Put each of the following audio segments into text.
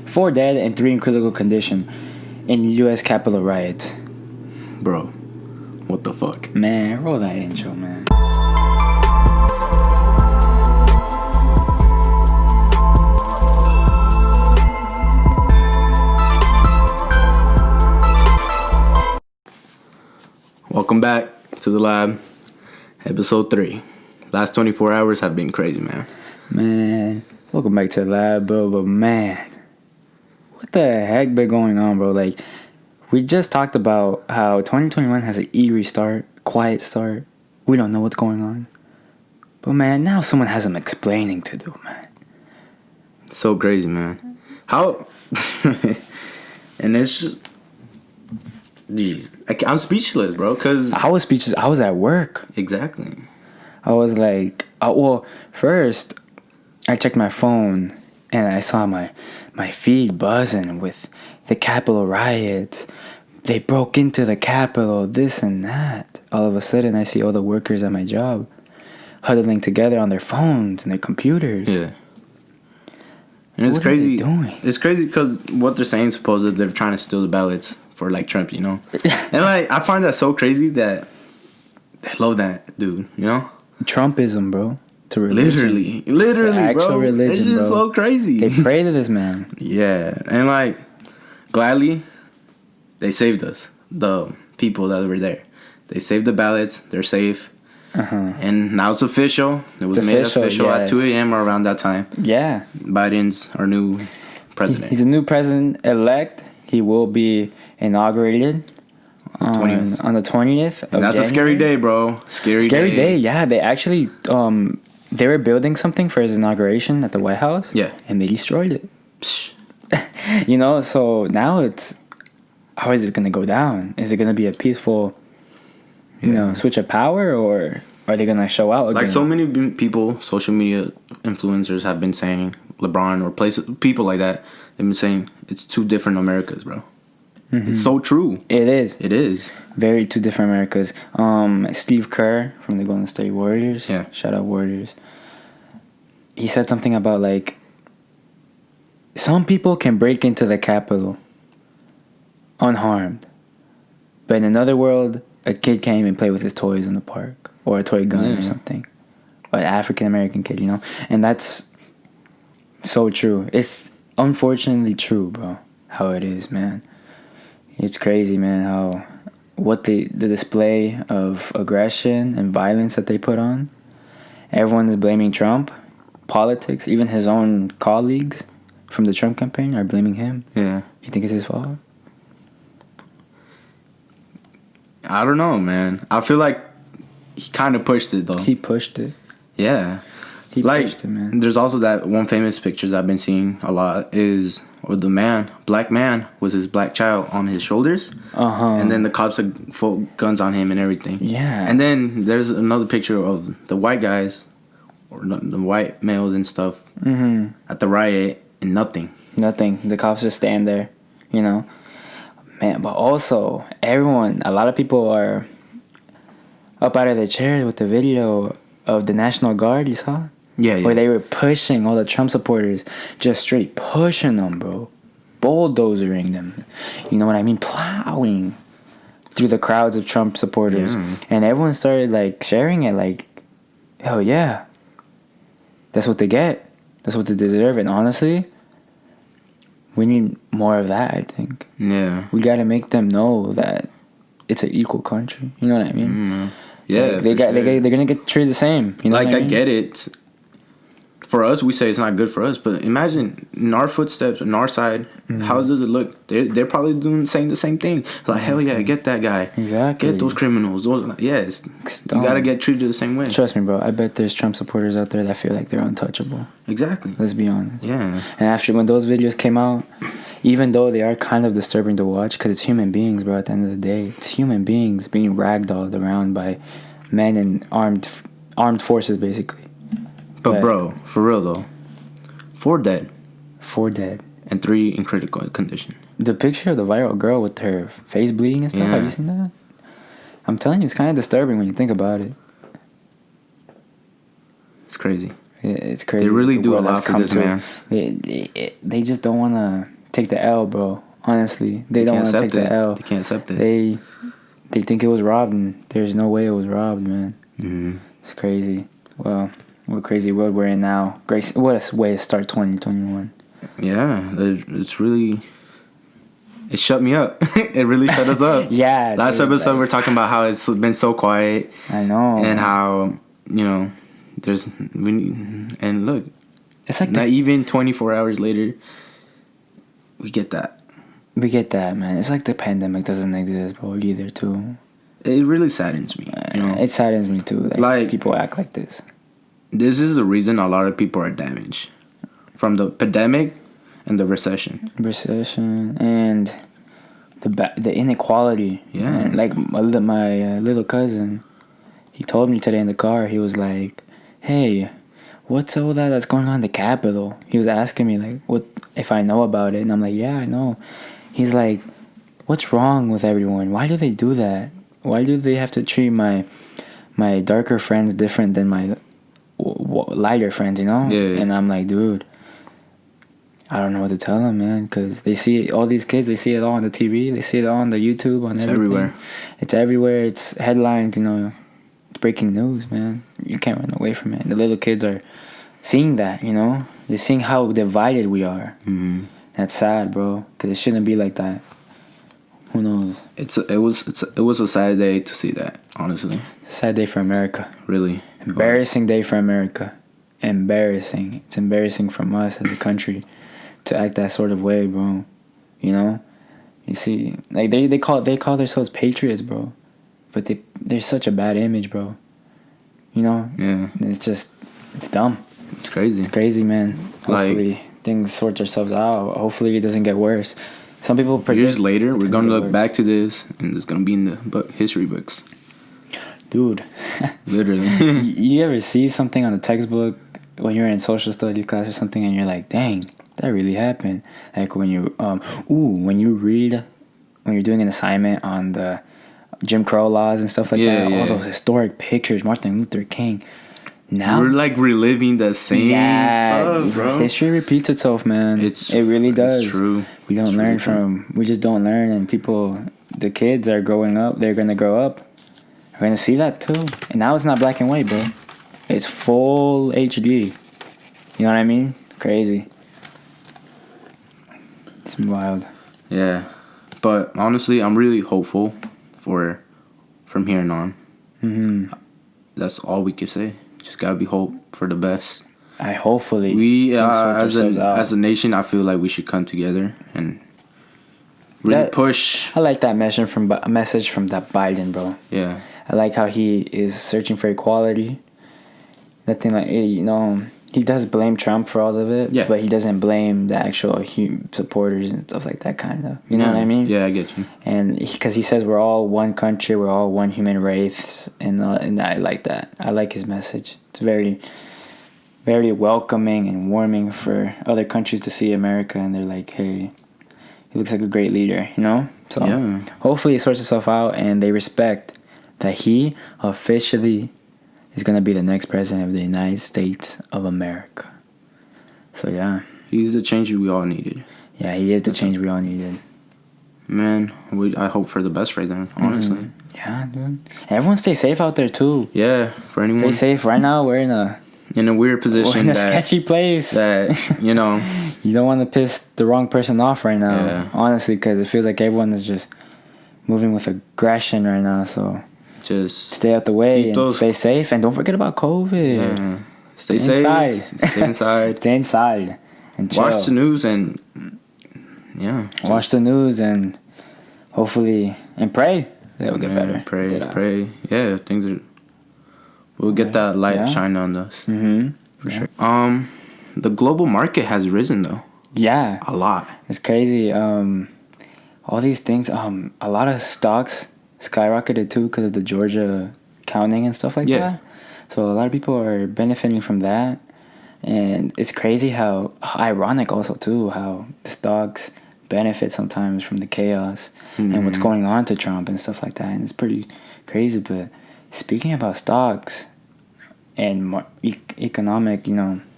4 dead and 3 in critical condition in U.S. Capitol riots. Bro, what the fuck? Man, roll that intro, man. Welcome back to the lab, episode 3. Last 24 hours have been crazy, man. Man, welcome back to the lab, bro. But man, what the heck been going on, bro? Like, we just talked about how 2021 has an eerie start, quiet start. We don't know what's going on. But man, now someone has some explaining to do, man. So crazy, man. How? And it's just... Jeez. I'm speechless, bro, because... I was speechless. I was at work. Exactly. I was like... well, first, I checked my phone, and I saw my feed buzzing with the Capitol riots. They broke into the Capitol, this and that. All of a sudden, I see all the workers at my job huddling together on their phones and their computers. Yeah. And it's What crazy. are they doing? It's crazy because what they're saying, supposedly, they're trying to steal the ballots for, like, Trump, you know? And, like, I find that so crazy that they love that dude, you know? Trumpism, bro. To religion. Literally, it's actual bro. religion, it's just bro. so crazy. They pray to this man. Yeah. And, like, gladly, they saved us, the people that were there. They saved the ballots. They're safe. And now it's official. It was made official at 2 a.m. or around that time. Yeah. Biden's our new president. He's a new president-elect. He will be inaugurated on the 20th of And that's January. a scary day, bro. Scary day. Yeah, they actually they were building something for his inauguration at the White House. Yeah. And they destroyed it. Psh. You know, so now it's, how is it going to go down? Is it going to be a peaceful, you know, switch of power, or are they going to show out again? Like so many people, social media influencers have been saying, LeBron or people like that, they've been saying it's two different Americas, bro. Mm-hmm. It's so true. It is. It is. Very two different Americas. Steve Kerr from the Golden State Warriors. Yeah. Shout out Warriors. He said something about, like, some people can break into the Capitol unharmed. But in another world, a kid can't even play with his toys in the park. Or a toy gun or something. Or an African-American kid, you know? And that's so true. It's unfortunately true, bro. How it is, man. It's crazy, man, how... What the display of aggression and violence that they put on. Everyone is blaming Trump. Politics, even his own colleagues from the Trump campaign are blaming him. Yeah. You think it's his fault? I don't know, man. I feel like he kind of pushed it, though. He pushed it. Yeah. He pushed it, man. There's also that one famous pictures I've been seeing a lot is with the black man, with his black child on his shoulders. And then the cops had full guns on him and everything. Yeah. And then there's another picture of the white guys, or the white males and stuff, at the riot, and nothing. Nothing. The cops just stand there, you know. Man, but also, a lot of people are up out of their chairs with the video of the National Guard, you saw? Yeah. Where they were pushing all the Trump supporters, just straight pushing them, bro. Bulldozering them. You know what I mean? Plowing through the crowds of Trump supporters. Yeah. And everyone started, like, sharing it, like, hell yeah. That's what they get. That's what they deserve. And honestly, we need more of that, I think. Yeah. We got to make them know that it's an equal country. You know what I mean? Yeah. Like, they're going to get treated the same. You know like, what I mean? get it. For us, we say it's not good for us, but imagine in our footsteps, on our side, how does it look? They're probably saying the same thing. Like, hell yeah, get that guy. Exactly. Get those criminals. Yes. You got to get treated the same way. Trust me, bro. I bet there's Trump supporters out there that feel like they're untouchable. Exactly. Let's be honest. Yeah. And after, when those videos came out, even though they are kind of disturbing to watch, because it's human beings, bro, at the end of the day. It's human beings being ragdolled around by men in armed forces, basically. But bro, for real though, 4 dead. 4 dead. And 3 in critical condition. The picture of the viral girl with her face bleeding and stuff, have you seen that? I'm telling you, it's kind of disturbing when you think about it. It's crazy. It's crazy. They really do a lot for this man. They just don't want to take the L, bro. Honestly, they don't want to take the L. They can't accept it. They think it was robbed, and there's no way it was robbed, man. Mm-hmm. It's crazy. Well, what a crazy world we're in now. Great, what a way to start 2021. Yeah, it's really. It shut me up. It really shut us up. Yeah. Last episode, we're talking about how it's been so quiet. I know. And how, and look, it's like not even 24 hours later, we get that. We get that, man. It's like the pandemic doesn't exist, bro, either, too. It really saddens me. It saddens me, too. Like people act like this. This is the reason a lot of people are damaged. From the pandemic and the recession. And the inequality. Yeah. And like my little cousin, he told me today in the car, he was like, hey, what's all that's going on in the Capitol? He was asking me, like, what if I know about it? And I'm like, yeah, I know. He's like, what's wrong with everyone? Why do they do that? Why do they have to treat my darker friends different than my lighter friends, Yeah. And I'm like, dude, I don't know what to tell them, man, because they see all these kids, they see it all on the TV, they see it all on the YouTube, on everything. Everywhere. It's everywhere. It's headlines, It's breaking news, man. You can't run away from it. The little kids are seeing that, They're seeing how divided we are. Mm-hmm. That's sad, bro, because it shouldn't be like that. Who knows? It was a sad day to see that, honestly. It's a sad day for America. Really. Embarrassing day for America. Embarrassing. It's embarrassing from us as a country to act that sort of way, bro. You see, like they call themselves patriots, bro, but they're such a bad image, bro. Yeah. It's dumb. It's crazy. It's crazy, man. Hopefully things sort themselves out. Hopefully it doesn't get worse. Some people predict years later we're gonna look back to this and it's gonna be in the history books. Dude. Literally. You ever see something on the textbook when you're in social studies class or something and you're like, dang, that really happened? Like when you when you're doing an assignment on the Jim Crow laws and stuff like that, all those historic pictures, Martin Luther King. Now we're like reliving the same stuff, bro. History repeats itself, man. It really does. It's true. We don't learn we just don't learn, and the kids are growing up, they're gonna grow up. We're gonna see that too. And now it's not black and white, bro. It's full HD. You know what I mean? Crazy. It's wild. Yeah. But honestly, I'm really hopeful from here on. Mm-hmm. That's all we can say. Just gotta be hope for the best. Hopefully we as a nation, I feel like we should come together and really push. I like that message from that Biden, bro. Yeah. I like how he is searching for equality. Nothing like he does blame Trump for all of it, but he doesn't blame the actual supporters and stuff like that, kind of. You know what I mean? Yeah, I get you. And because he says we're all one country, we're all one human race, and I like that. I like his message. It's very, very welcoming and warming for other countries to see America, and they're like, hey, he looks like a great leader, So hopefully it sorts itself out, and they respect that he officially is going to be the next president of the United States of America. So, yeah. He's the change we all needed. Yeah, he is the change we all needed. Man, I hope for the best right now, honestly. Mm-hmm. Yeah, dude. And everyone stay safe out there, too. Yeah, for anyone. Stay safe. Right now, we're in a weird position. We're in a sketchy place. That, You don't want to piss the wrong person off right now, honestly, because it feels like everyone is just moving with aggression right now, so... Just stay out the way and stay safe, and don't forget about COVID. Yeah. Stay safe. Inside. Stay inside. Stay inside and chill. Watch the news and watch the news and hopefully pray that will get better. Pray. Yeah, we'll get that light shine on us. Mm-hmm. For sure. The global market has risen though. Yeah, a lot. It's crazy. All these things. A lot of stocks skyrocketed too because of the Georgia counting and stuff like that. So a lot of people are benefiting from that, and it's crazy how ironic also too how the stocks benefit sometimes from the chaos and what's going on to Trump and stuff like that, and it's pretty crazy. But speaking about stocks and economic,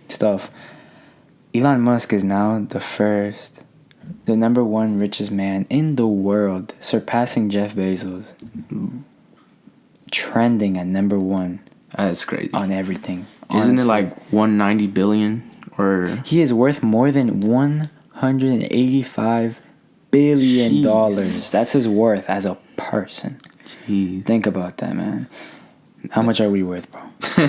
stuff, Elon Musk is now the first the number one richest man in the world, surpassing Jeff Bezos, trending at number one. That's crazy. On everything. Isn't it like 190 billion or? He is worth more than $185 billion. That's his worth as a person. Jeez. Think about that, man. How much are we worth, bro? We're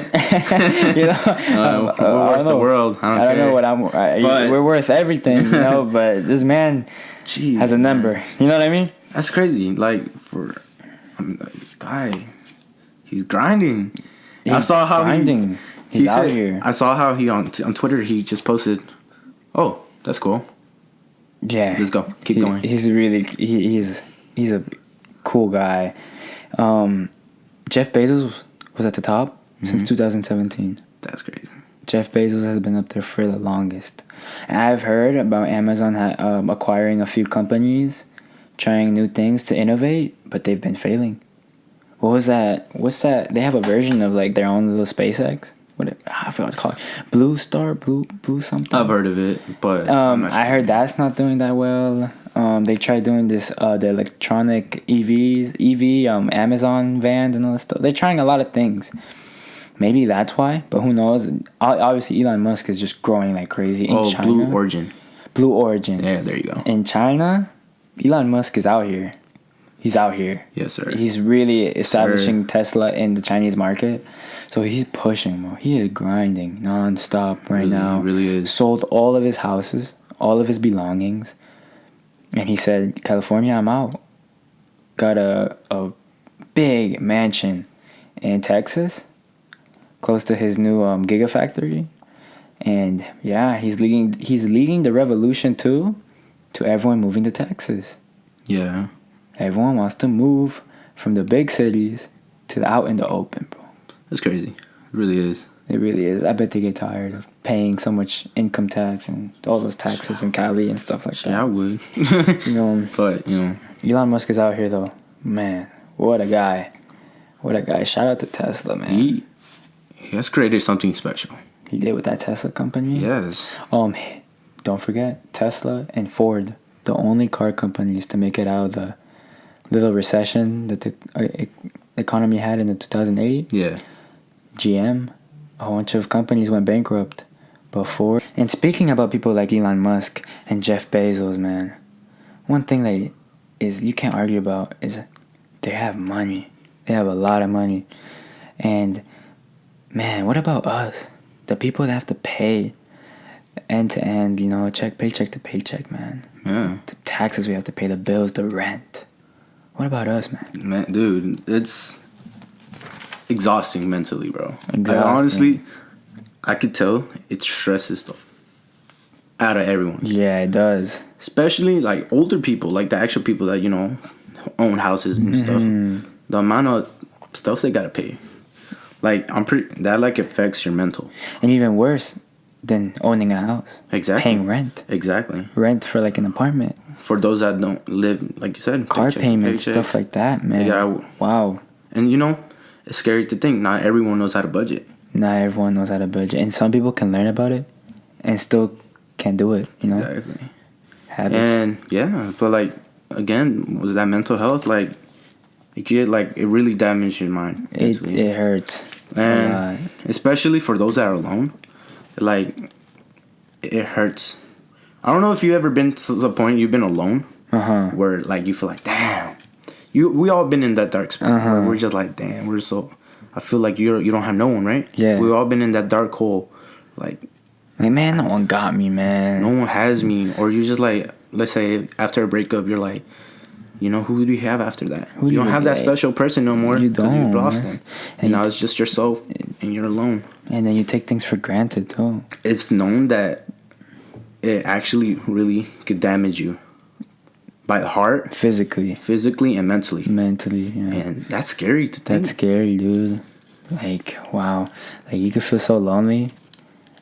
worth the world. I don't know what we're worth everything, but this man has a number. Man. You know what I mean? That's crazy. Like, guy, he's grinding. I saw how grinding. He's out here. I saw how he on Twitter he just posted, "Oh, that's cool. Yeah, let's go. Keep going." He's really he's a cool guy. Jeff Bezos was at the top since 2017. That's crazy. Jeff Bezos has been up there for the longest. And I've heard about Amazon acquiring a few companies, trying new things to innovate, but they've been failing. What was that? What's that? They have a version of like their own little SpaceX. I forgot what it's called. Blue something. I've heard of it, but I heard that's not doing that well. They tried doing this the electronic EV Amazon vans and all that stuff. They're trying a lot of things. Maybe that's why, but who knows? Obviously, Elon Musk is just growing like crazy in China. Blue Origin. Yeah, there you go. In China, Elon Musk is out here. He's out here. Yes, sir. He's really establishing Tesla in the Chinese market. So he's pushing, bro. He is grinding nonstop now. He really is. Sold all of his houses, all of his belongings. And he said, California, I'm out. Got a big mansion in Texas, close to his new gigafactory. And yeah, he's leading the revolution too, to everyone moving to Texas. Yeah. Everyone wants to move from the big cities to out in the open, bro. That's crazy. It really is. It really is. I bet they get tired of paying so much income tax and all those taxes in Cali and stuff like that. Yeah, I would. But, Elon Musk is out here, though. Man, what a guy. What a guy. Shout out to Tesla, man. He has created something special. He did with that Tesla company? Yes. Don't forget, Tesla and Ford, the only car companies to make it out of the little recession that the economy had in the 2008. Yeah. GM, a bunch of companies went bankrupt before. And speaking about people like Elon Musk and Jeff Bezos, man, one thing that you can't argue about is they have money. They have a lot of money. And man, what about us? The people that have to pay end to end, paycheck to paycheck, man. Yeah. The taxes we have to pay, the bills, the rent. What about us, man? Man, dude, it's exhausting mentally, bro. Exhausting. Honestly, I could tell it stresses the out of everyone. Yeah, it does. Especially like older people, like the actual people that own houses and stuff. The amount of stuff they gotta pay, that affects your mental. And even worse than owning a house. Exactly. Paying rent. Exactly. Rent for like an apartment. For those that don't live, like you said, car payments, stuff like that, man. Wow. And it's scary to think not everyone knows how to budget. Not everyone knows how to budget, and some people can learn about it and still can't do it. Exactly. Habits. And yeah, but again, with that mental health, it really damages your mind. It hurts. And especially for those that are alone, it hurts. I don't know if you ever been to the point you've been alone, where you feel like, damn. We all been in that dark spot where we're just like, damn, I feel like you don't have no one, right? Yeah. We all been in that dark hole, man, no one got me, man. No one has me, or you just let's say after a breakup, you're like, who do you have after that? You don't have that special person no more. You don't. You've lost them, and now it's just yourself, and you're alone. And then you take things for granted too. It's known that it actually really could damage you by the heart, physically and mentally, yeah. And that's scary to think. That's scary, dude. Wow, you could feel so lonely,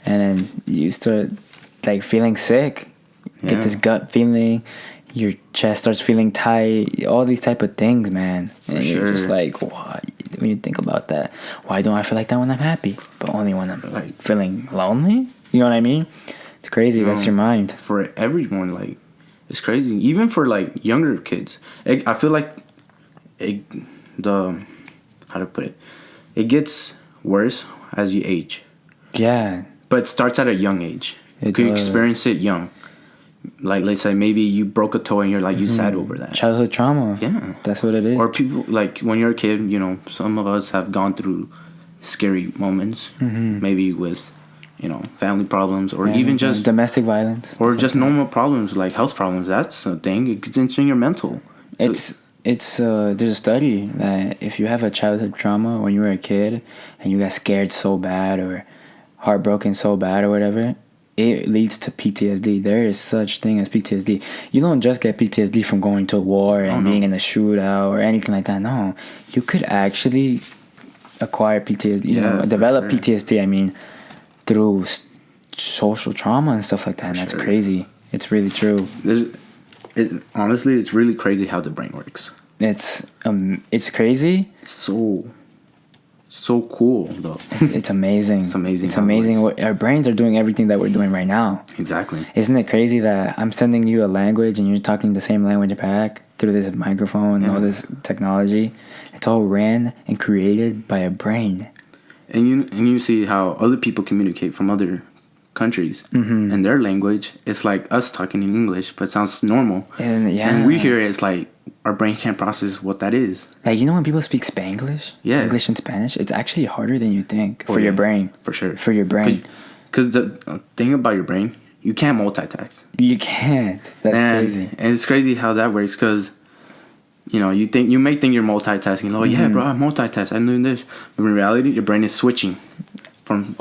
and then you start feeling sick. Yeah. Get this gut feeling, your chest starts feeling tight, all these type of things, man. And you're just what? When you think about that, why don't I feel like that when I'm happy, but only when I'm feeling lonely? You know what I mean? It's crazy. That's your mind. For everyone, It's crazy. Even for like younger kids, I feel like how to put it, it gets worse as you age. Yeah. But it starts at a young age. You experience it young. Like, let's say maybe you broke a toe and you're like, you sad over that. Childhood trauma. Yeah. That's what it is. Or people, like, when you're a kid, you know, some of us have gone through scary moments. Maybe with, you know, family problems or even just... domestic violence. Or just normal problems, like health problems. That's a thing. It gets into your mental. It's there's a study that if you have a childhood trauma when you were a kid and you got scared so bad or heartbroken so bad or whatever, it leads to PTSD. There is such thing as PTSD. You don't just get PTSD from going to war and being in a shootout or anything like that. No, you could actually acquire PTSD, develop PTSD, I mean, through social trauma and stuff like that. And that's crazy. It's really true. Honestly, it's really crazy how the brain works. It's crazy. So cool though. It's amazing. It's amazing. It's amazing. Our brains are doing everything that we're doing right now. Exactly. Isn't it crazy that I'm sending you a language and you're talking the same language back through this microphone and all this technology? It's all ran and created by a brain. And you see how other people communicate from other countries and their language. It's like us talking in English, but it sounds normal. And we hear it, it's like our brain can't process what that is. Like, you know when people speak Spanglish? Yeah. English and Spanish? It's actually harder than you think for your brain. For sure. For your brain. Because the thing about your brain, you can't multitask. You can't. That's crazy. And it's crazy how that works because, you know, you may think you're multitasking. Oh, yeah, bro, I multitast. I'm doing this. But in reality, your brain is switching from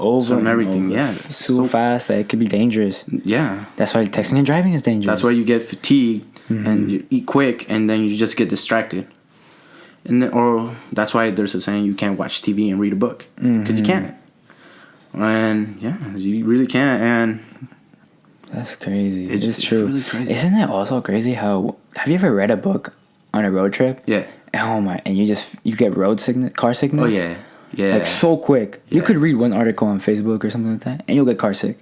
everything. Yeah. So fast that it could be dangerous. Yeah. That's why texting and driving is dangerous. That's why you get fatigued and you eat quick and then you just get distracted. Or that's why there's a saying you can't watch TV and read a book. Because you can't. And yeah, you really can't. And that's crazy. It's true. Really crazy. Isn't it also crazy how... Have you ever read a book on a road trip? Yeah. Oh my... And you get car sickness? Oh yeah. Yeah. Like so quick. Yeah. You could read one article on Facebook or something like that and you'll get car sick.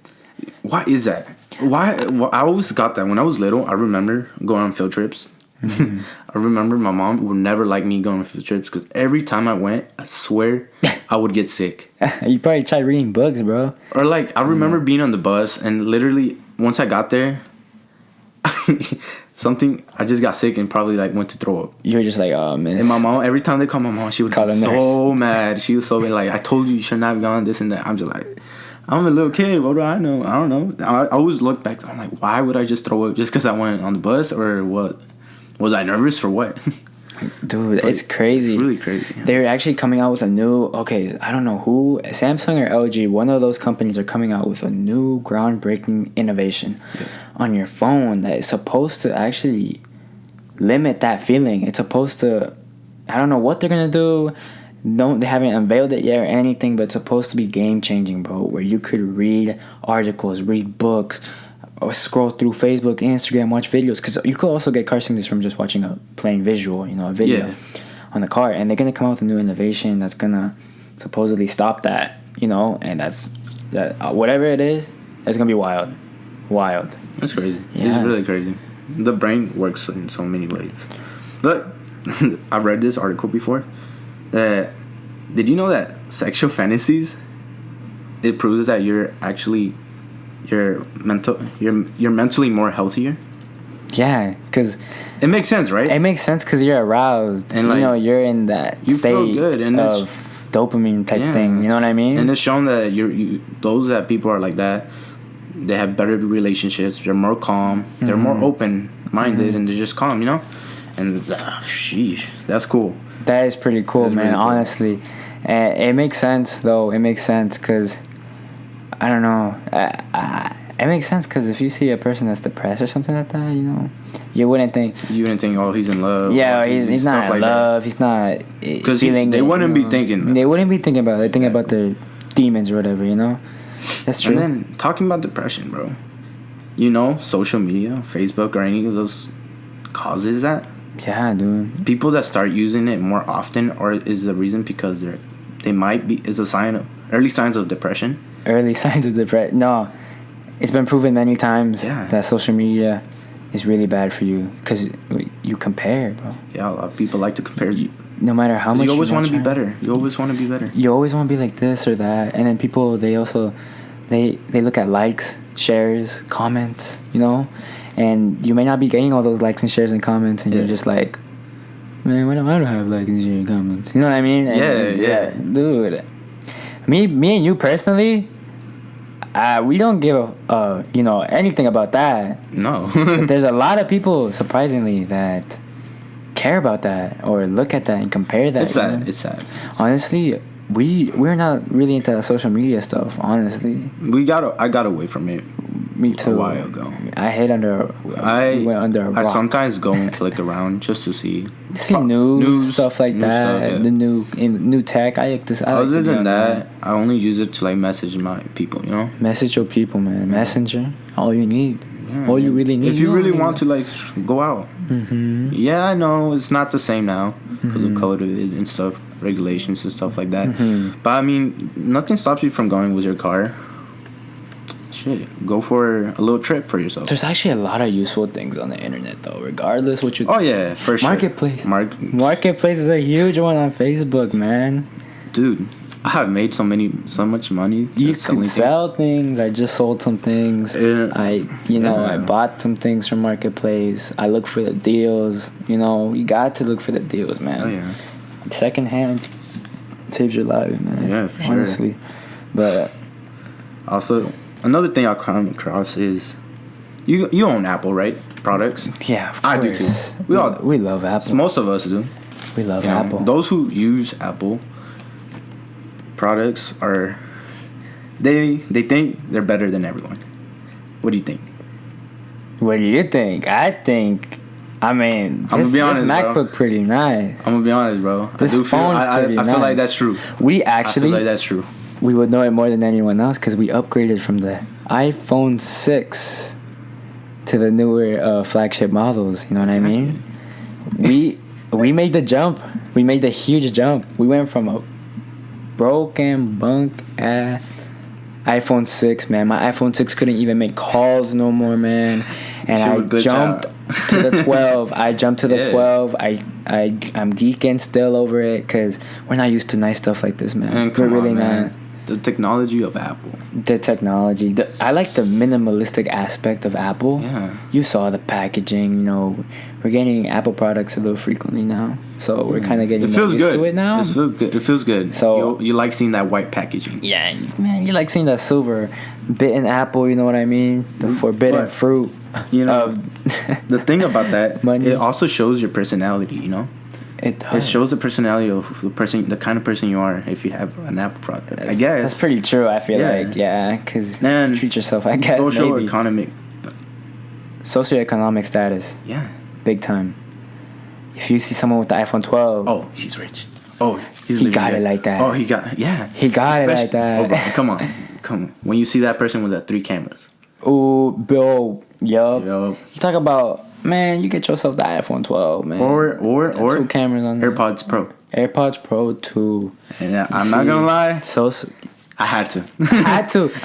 Why is that? Why? I always got that. When I was little, I remember going on field trips. I remember my mom would never like me going on field trips because every time I went, I swear, I would get sick. You probably tried reading books, bro. Or like, I remember being on the bus and literally, once I got there, I just got sick and probably like went to throw up. You were just like, oh, man. And my mom, every time they call my mom, she would be so mad. She was so like, I told you should not have gone, this and that. I'm just like, I'm a little kid. What do I know? I don't know. I always look back. I'm like, why would I just throw up just because I went on the bus or what? Was I nervous for what? Dude, it's crazy. It's really crazy. Yeah. They're actually coming out with a new... Okay, I don't know who... Samsung or LG, one of those companies are coming out with a new groundbreaking innovation on your phone that is supposed to actually limit that feeling. It's supposed to... I don't know what they're going to do. They haven't unveiled it yet or anything, but it's supposed to be game-changing, bro, where you could read articles, read books, or scroll through Facebook, Instagram, watch videos. Because you could also get car sickness from just watching a plain visual, a video on the car. And they're going to come out with a new innovation that's going to supposedly stop that, and that's whatever it is, it's going to be wild. Wild. That's crazy. Yeah. It's really crazy. The brain works in so many ways. But I read this article before. Did you know that sexual fantasies, it proves that you're mentally more healthier? Yeah, because it makes sense, right? It makes sense because you're aroused and you're in that state feel good and of dopamine type thing. You know what I mean? And it's shown that those that people are like that, they have better relationships. They're more calm. They're more open minded, and they're just calm. And sheesh, that's cool. That is pretty cool, man. Really cool. Honestly, it makes sense though. It makes sense because I don't know. It makes sense because if you see a person that's depressed or something like that, you wouldn't think. Oh, he's in love. Yeah, he's not in love. He's not feeling. They wouldn't be thinking. They wouldn't be thinking about it. They think about their demons or whatever. That's true. And then talking about depression, bro. Social media, Facebook, or any of those causes that. Yeah, dude. People that start using it more often, or is the reason because they might be is a sign of early signs of depression. Early signs of depression. No, it's been proven many times that social media is really bad for you because you compare, bro. Yeah, a lot of people like to compare you. No matter how much you always want to be better. You always want to be better. You always want to be like this or that, and then people they also they look at likes, shares, comments, you know, and you may not be getting all those likes and shares and comments, and you're just like, man, I don't have likes and shares and comments. You know what I mean? And, yeah, dude. Me and you personally, we don't give anything about that. No. But there's a lot of people, surprisingly, that care about that or look at that and compare that. It's sad. It's sad. Honestly, we're not really into that social media stuff. Honestly, I got away from it. Me too. A while ago. I went under a rock. I sometimes go and click around just to see news stuff like that. Stuff, yeah. The new tech. Other than that, I only use it to like message my people. You know, message your people, man. Messenger. All you need. Yeah. All you really need. If you really want to like go out. Mm-hmm. Yeah, I know it's not the same now because of COVID and stuff, regulations and stuff like that. Mm-hmm. But I mean, nothing stops you from going with your car. Shit, go for a little trip for yourself. There's actually a lot of useful things on the internet, though. Regardless what you. Oh yeah, for sure. Marketplace. Marketplace is a huge one on Facebook, man. Dude, I have made so much money. You can sell things. I just sold some things. I bought some things from Marketplace. I look for the deals. You know, you got to look for the deals, man. Oh yeah. Secondhand saves your life, man. Yeah, for sure. Honestly, but also. Another thing I've come across is you own Apple, right? Products. Yeah, of course. I do too. We love Apple. Most of us do. We love Apple. Those who use Apple products they think they're better than everyone. What do you think? What do you think? I think. I mean, this MacBook bro. Pretty nice. I'm gonna be honest, bro. This phone I feel like that's true. I feel like that's true. We would know it more than anyone else because we upgraded from the iPhone 6 to the newer flagship models. You know what I mean? We made the jump. We made the huge jump. We went from a broken iPhone 6, man. My iPhone 6 couldn't even make calls no more, man. And I jumped to the 12. I jumped to the 12. I'm geeking still over it because we're not used to nice stuff like this, man. We're really not. The technology of Apple. The technology. I like the minimalistic aspect of Apple. Yeah. You saw the packaging, you know. We're getting Apple products a little frequently now. So we're kind of getting used to it now. It feels good. So you like seeing that white packaging. Yeah, man. You like seeing that silver bitten apple, you know what I mean? The forbidden fruit. You know, the thing about that, money. It also shows your personality, you know? It does. It shows the personality of the kind of person you are if you have an Apple product. I guess that's pretty true. I feel like because treat yourself. I guess socioeconomic status. Yeah, big time. If you see someone with the iPhone 12, oh, he's rich. Oh, he got it like that. Oh, he got it like that. Oh, come on. When you see that person with the 3 cameras. Oh, Bill. Yup. You talk about. Man, you get yourself the iPhone 12, man. Or 2 cameras on there. AirPods Pro. AirPods Pro 2. And I'm not gonna lie. I had to. I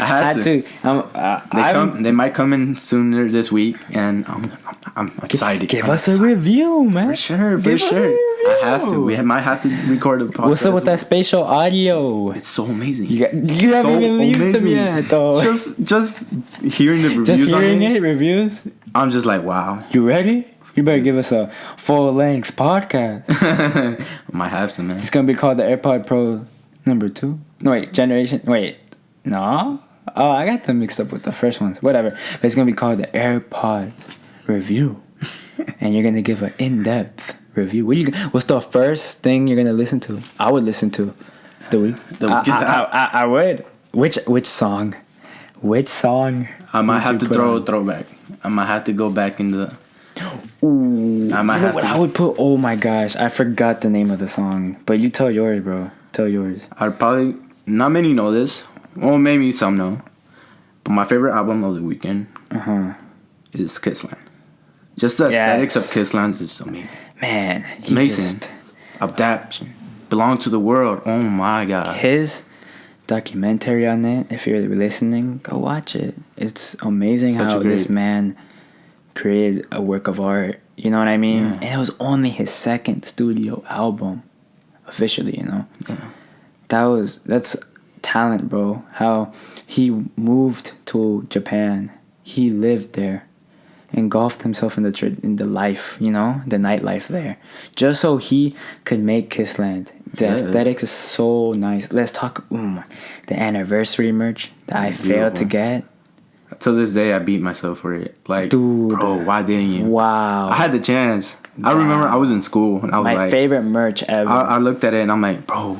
had to. They might come in sooner this week, and I'm excited. Give us a review, man. For sure. I have to. We might have to record a podcast. What's up with that spatial audio? It's so amazing. You haven't even used them yet, though. Just hearing the reviews. Reviews. I'm just like, wow. You ready? You better give us a full-length podcast. Might have to, man. It's gonna be called the AirPod Pro number 2. No, wait, generation. Wait, no. Oh, I got them mixed up with the first ones. Whatever. But it's gonna be called the AirPod Review, and you're gonna give an in-depth review. What's the first thing you're gonna listen to? I would listen to The Weeknd. I would. Which song? Which song? I might have to throw a throwback. I might have to go back in the. Ooh, I would put. Oh my gosh, I forgot the name of the song. But you tell yours, bro. Tell yours. I'd probably. Not many know this. Well, maybe some know. But my favorite album of The Weeknd is Kissland. Just the aesthetics of Kissland is amazing. Man, amazing. Adaptation. Belong to the world. Oh my god. His documentary on it, if you're listening, go watch it. It's amazing how this man created a work of art. You know what I mean? Yeah. And it was only his second studio album, officially. You know, that's talent, bro. How he moved to Japan, he lived there, engulfed himself in the life, you know, the nightlife there, just so he could make Kissland. The aesthetics is so nice. Let's talk the anniversary merch that I failed to get. To this day, I beat myself for it. Like, dude, bro, why didn't you? Wow. I had the chance. I remember I was in school and I was my like, favorite merch ever. I looked at it and I'm like, bro.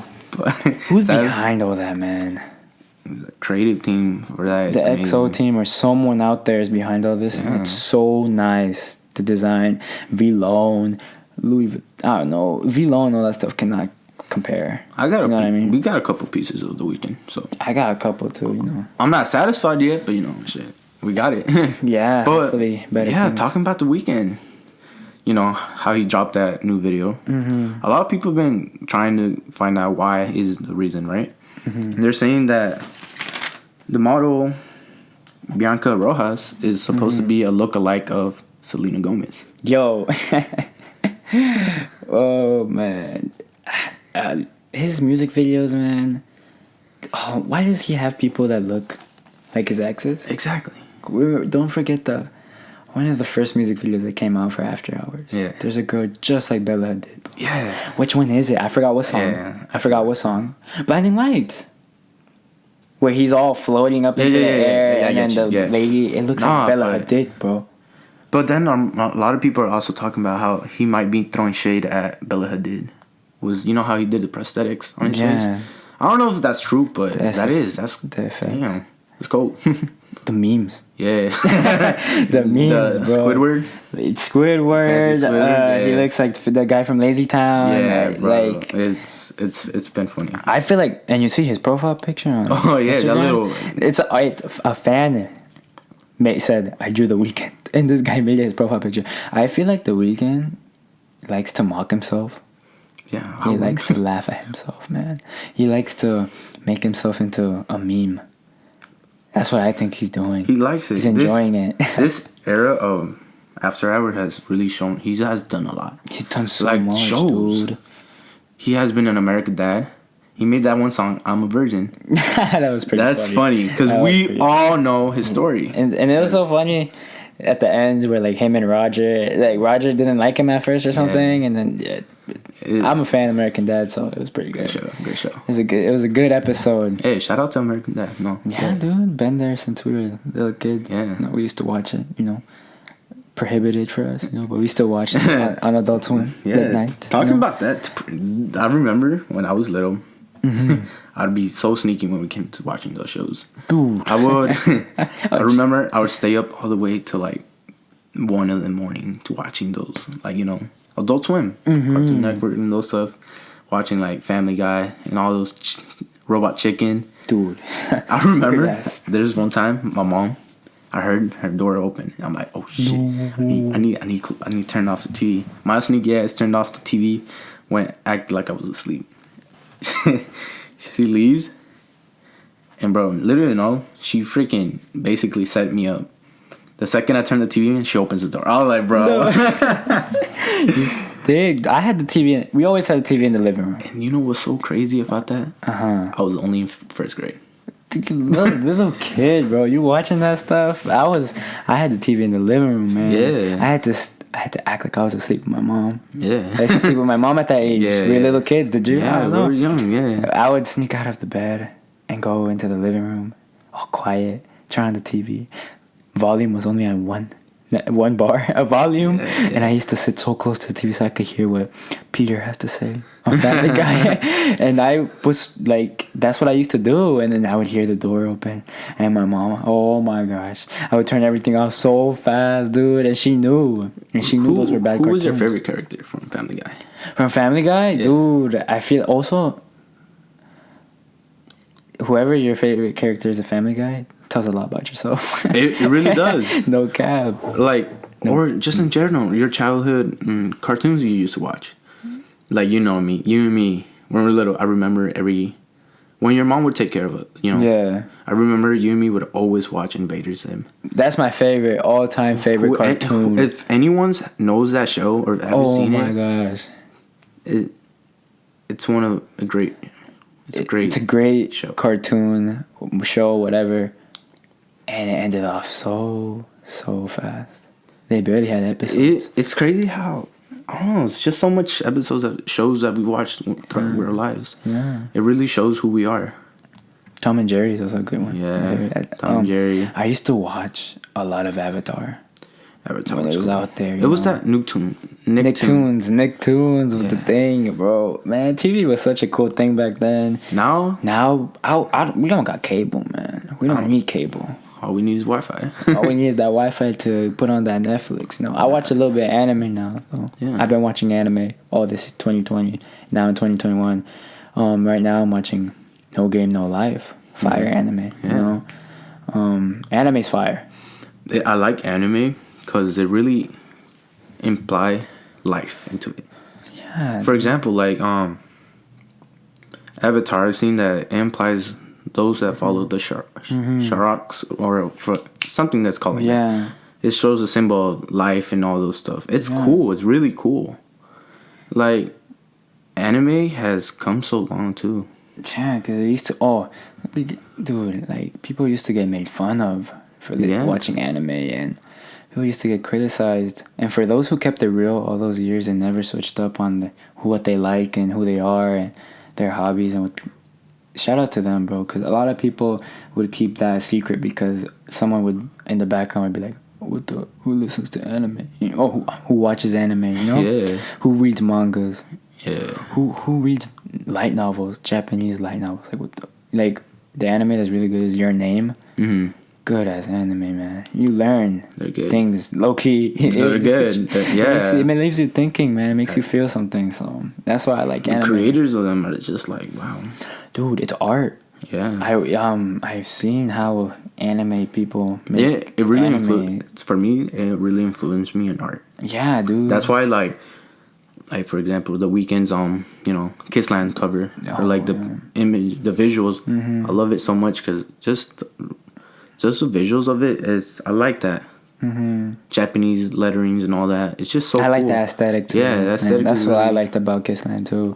Who's behind all that, man? The creative team for that. The XO team or someone out there is behind all this. And it's so nice. The design, V-Lone, Louis, I don't know. V-Lone, all that stuff cannot compare. I got you know what I mean? We got a couple pieces of The Weeknd, so I got a couple too, you know. I'm not satisfied yet, but you know, shit, we got it. Yeah, but hopefully better. Yeah, things. talking about The Weeknd, you know how he dropped that new video. A lot of people have been trying to find out why is the reason, right? They're saying that the model Bianca Rojas is supposed to be a lookalike of Selena Gomez. Yo, oh man. His music videos, man. Oh, why does he have people that look like his exes? Exactly. Don't forget one of the first music videos that came out for After Hours. Yeah. There's a girl just like Bella did. Yeah. Which one is it? I forgot what song. Yeah. I forgot what song. Blinding Lights. Where he's all floating up into the air and then the lady. It looks like Bella did, bro. But then a lot of people are also talking about how he might be throwing shade at Bella Hadid. You know how he did the prosthetics on his face? I don't know if that's true, but that's the effects. Damn, it's cold. The memes. Yeah. The memes, bro. Squidward. It's Squidward. He looks like the guy from Lazy Town. Yeah, bro. Like, it's been funny. I feel like, and you see his profile picture on Instagram? That little. It's a fan said, I drew The Weeknd. And this guy made his profile picture. I feel like The Weeknd likes to mock himself. Yeah. He likes to laugh at himself, man. He likes to make himself into a meme. That's what I think he's doing. He likes it. He's enjoying it. This era of After Hours has really shown he has done a lot. He's done so much, shows. Dude. He has been an American Dad. He made that one song, I'm a Virgin. That was pretty funny. That's funny because we all know his story. And it was so funny at the end where like him and Roger didn't like him at first or something, and then I'm a fan of American Dad, so it was pretty good. Good show. It was a good episode. Hey, shout out to American Dad. Dude, been there since we were little kids. Yeah, you know, we used to watch it. You know, prohibited for us. You know, but we still watched it on Adult Swim late night. Talking about that, I remember when I was little. I'd be so sneaky when we came to watching those shows. Dude, I would. I remember I would stay up all the way till like 1 in the morning to watching those, like, you know, Adult Swim, Cartoon Network, and those stuff. Watching like Family Guy and all those Robot Chicken. Dude, I remember there's one time my mom, I heard her door open. And I'm like, oh shit, I need to turn off the TV. My sneaky ass turned off the TV, acted like I was asleep. She leaves, and bro, literally no, she freaking basically set me up. The second I turn the TV on, she opens the door. I was like, bro. No. I had the TV. We always had the TV in the living room. And you know what's so crazy about that? I was only in first grade. Little kid, bro. You watching that stuff? I had the TV in the living room, man. Yeah. I had to act like I was asleep with my mom. Yeah. I used to sleep with my mom at that age. Yeah, we were little kids. Did you? Yeah, we were young, yeah. I would sneak out of the bed and go into the living room, all quiet, turn on the TV. Volume was only on one bar of volume, and I used to sit so close to the TV so I could hear what Peter has to say on Family Guy. And I was like, that's what I used to do. And then I would hear the door open, and my mom, oh my gosh, I would turn everything off so fast, dude. And she knew, those were bad cartoons. Who was your favorite character from Family Guy? From Family Guy, dude, I feel also whoever your favorite character is, a Family Guy, tells a lot about yourself. It really does. No cap. Or just in general, your childhood cartoons you used to watch. Like, you know me, you and me, when we were little, I remember every when your mom would take care of it, you know. Yeah. I remember you and me would always watch Invader Zim. That's my favorite, all-time favorite cartoon. If anyone knows that show or ever seen it, oh my gosh, it's one of a great. It's a great show. Cartoon show, whatever, and it ended off so fast. They barely had episodes. It's crazy how. I don't know. It's just so much episodes of shows that we watched throughout our lives. Yeah. It really shows who we are. Tom and Jerry is also a good one. Yeah. Tom and Jerry. I used to watch a lot of Avatar. Avatar when it was out there. It was that Nicktoons. Nicktoons was the thing, bro. Man, TV was such a cool thing back then. Now, we don't got cable, man. We don't need cable. All we need is Wi-Fi. All we need is that Wi-Fi to put on that Netflix. You know, I watch a little bit of anime now. So I've been watching anime. Oh, this is 2020. Now in 2021. Right now I'm watching No Game No Life. Fire anime. Yeah. You know, anime's fire. I like anime because they really imply life into it. Yeah. For example, like Avatar, I've seen that it implies those that follow the Sharaks or for something that's called like that. It shows a symbol of life and all those stuff. It's cool. It's really cool. Like anime has come so long too. Yeah, because it used to. Dude, like people used to get made fun of for watching anime, and people used to get criticized. And for those who kept it real all those years and never switched up on what they like and who they are and their hobbies and shout out to them, bro, because a lot of people would keep that a secret because someone would in the background would be like, who listens to anime? You know, who watches anime? You know, who reads mangas? Yeah, who reads light novels, Japanese light novels? Like the anime that's really good is Your Name. Mm-hmm. Good ass anime, man. You learn things low key. They're good. It leaves you thinking, man. It makes you feel something. So that's why I like anime. The creators of them are just like, wow. Dude, it's art. Yeah. I've seen how anime people make it really influenced for me. It really influenced me in art. Yeah, dude. That's why like for example, the Weeknd's Kissland cover or like the image, the visuals. Mm-hmm. I love it so much because just the visuals of it is I like that. Mm-hmm. Japanese letterings and all that. It's just so cool. I like the aesthetic too. Yeah, the aesthetic. That's what I liked about Kissland too.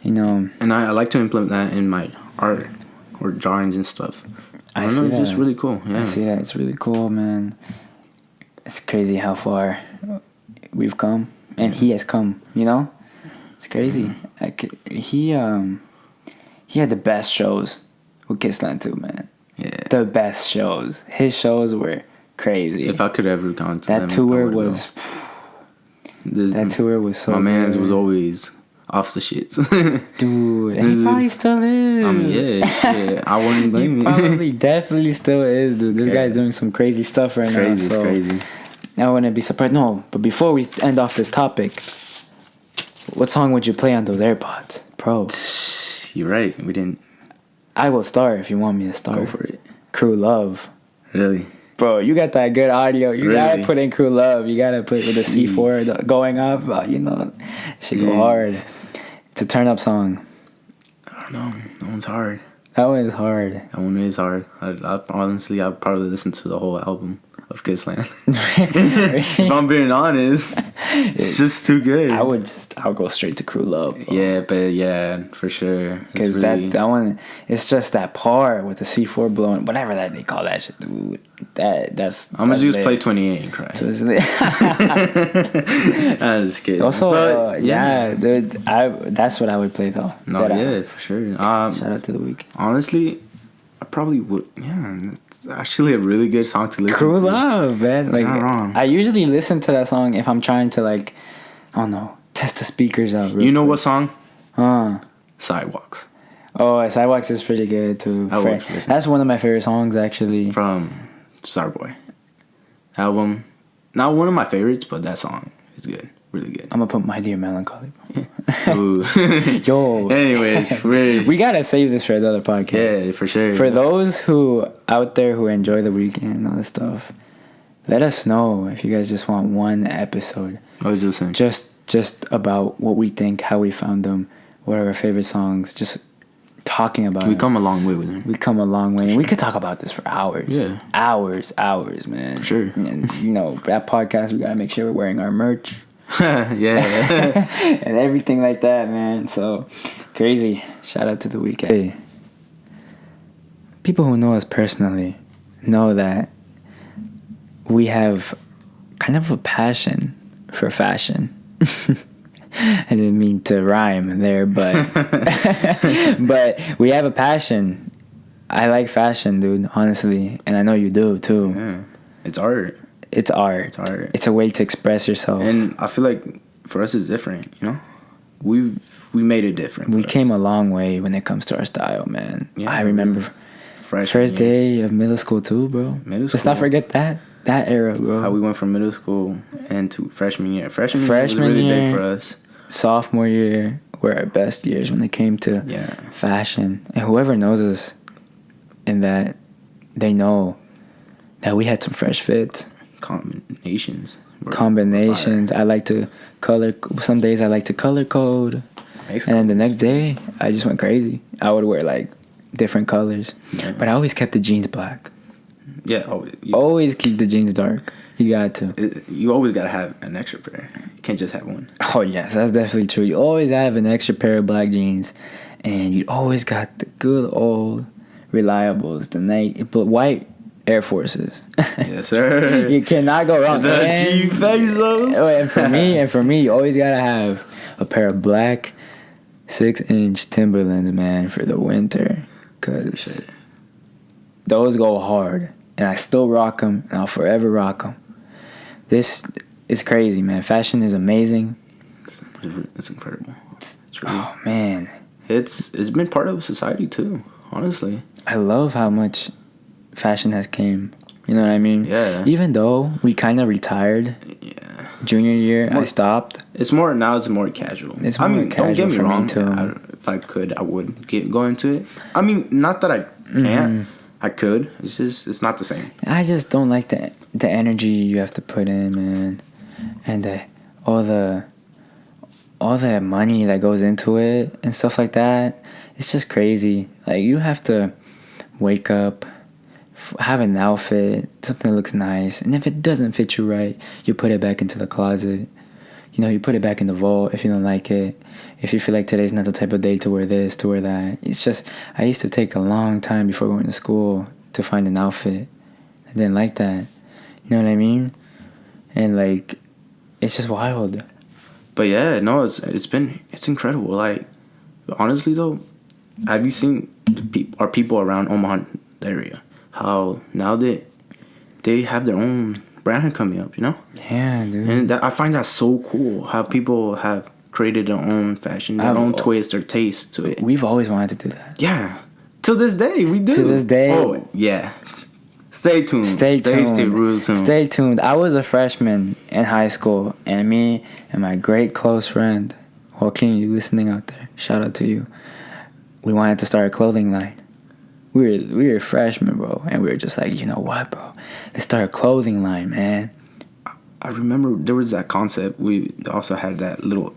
You know, and I like to implement that in my art or drawings and stuff. I don't know, it's just really cool. Yeah, I see that. It's really cool, man. It's crazy how far we've come, and he has come. You know, it's crazy. Mm-hmm. Like he had the best shows with Kissland too, man. Yeah, the best shows. His shows were crazy. If I could ever gone to that tour was. That tour was so. My man's was always off the shits. Dude, and he probably still is. Shit. I wouldn't blame him. Probably definitely still is, dude. This guy's doing some crazy stuff right now. It's crazy. I wouldn't be surprised. No, but before we end off this topic, what song would you play on those AirPods Pro? You're right. We didn't. I will start if you want me to start. Go for it. Crew Love. Really? Bro, you got that good audio. You gotta put in Crew Love. You gotta put with the C4 going off. It should go hard. It's a turn up song. I don't know. That one's hard. That one is hard. That one is hard. Honestly, I'd probably listen to the whole album of Kissland. If I'm being honest, it's just too good. I'll go straight to Crew Love. Bro. Yeah, for sure. Because that one, it's just that part with the C4 blowing, whatever that they call that shit, dude. That's. I'm gonna just play 28 and cry. I'm just kidding. Also, dude, that's what I would play though. For sure. Shout out to The Week. Honestly, I probably would. Yeah, it's actually a really good song to listen to. Crew Love, man. Like, not wrong. I usually listen to that song if I'm trying to I don't know, test the speakers out. You know what song? Sidewalks. Oh, Sidewalks is pretty good too. That's one of my favorite songs actually. From Starboy album. Not one of my favorites, but that song is good. Really good. I'm gonna put My Dear Melancholy. Yo. Anyways, we gotta save this for another podcast. Yeah, for sure. For those who out there who enjoy The Weeknd and all this stuff, let us know if you guys just want one episode. I was just saying. Just about what we think, how we found them, what are our favorite songs. Just talking about We it. come a long way with him. We come a long way. And we could talk about this for hours. Yeah. Hours, man. For sure. And, you know, that podcast, we got to make sure we're wearing our merch. Yeah. And everything like that, man. So, crazy. Shout out to the weekend. Hey, people who know us personally know that we have kind of a passion for fashion. I didn't mean to rhyme there, but but we have a passion. I like fashion, dude, honestly, and I know you do too. Yeah. It's art. It's art. It's art. It's a way to express yourself. And I feel like for us it's different, you know? We made it different. We came a long way when it comes to our style, man. Yeah, I remember first day of middle school too, bro. Let's not forget that era, bro. How we went from middle school and to freshman year. Freshman year was really big for us. Sophomore year were our best years when it came to fashion. And whoever knows us in that, they know that we had some fresh fits. Combinations. I like to color. Some days I like to color code. And then the next day, I just went crazy. I would wear like different colors. Yeah. But I always kept the jeans black. Yeah. Always keep the jeans dark. You got to. You always got to have an extra pair. You can't just have one. Oh, yes. That's definitely true. You always have an extra pair of black jeans. And you always got the good old reliables. The white Air Forces. Yes, sir. You cannot go wrong. The G Bezos. And for me, you always got to have a pair of black 6-inch Timberlands, man, for the winter. Because those go hard. And I still rock them. And I'll forever rock them. This is crazy, man. Fashion is amazing. It's incredible. It's really, oh, man. It's been part of society, too, honestly. I love how much fashion has came. You know what I mean? Yeah. Even though we kind of retired. Yeah. Junior year, I stopped. It's more casual. It's more casual. Don't get me wrong. Too. If I could, I would go into it. I mean, not that I can't. I could. It's just, it's not the same. I just don't like the energy you have to put in, man, and all the money that goes into it and stuff like that. It's just crazy. Like, you have to wake up, have an outfit, something that looks nice, and if it doesn't fit you right, you put it back into the closet. You know, you put it back in the vault if you don't like it. If you feel like today's not the type of day to wear this, to wear that. It's just, I used to take a long time before going to school to find an outfit. I didn't like that. You know what I mean? And like, it's just wild. But yeah, no, it's incredible. Like, honestly though, have you seen our people around Omaha area? How now they have their own brand coming up, you know? Yeah, dude. And I find that so cool. How people have created their own fashion, their own twist, their taste to it. We've always wanted to do that. Yeah. To this day, we do. To this day. Oh, yeah. Stay tuned. Stay tuned. I was a freshman in high school, and me and my great close friend, Joaquin, you listening out there, shout out to you. We wanted to start a clothing line. We were freshmen, bro, and we were just like, you know what, bro? Let's start a clothing line, man. I remember there was that concept. We also had that little...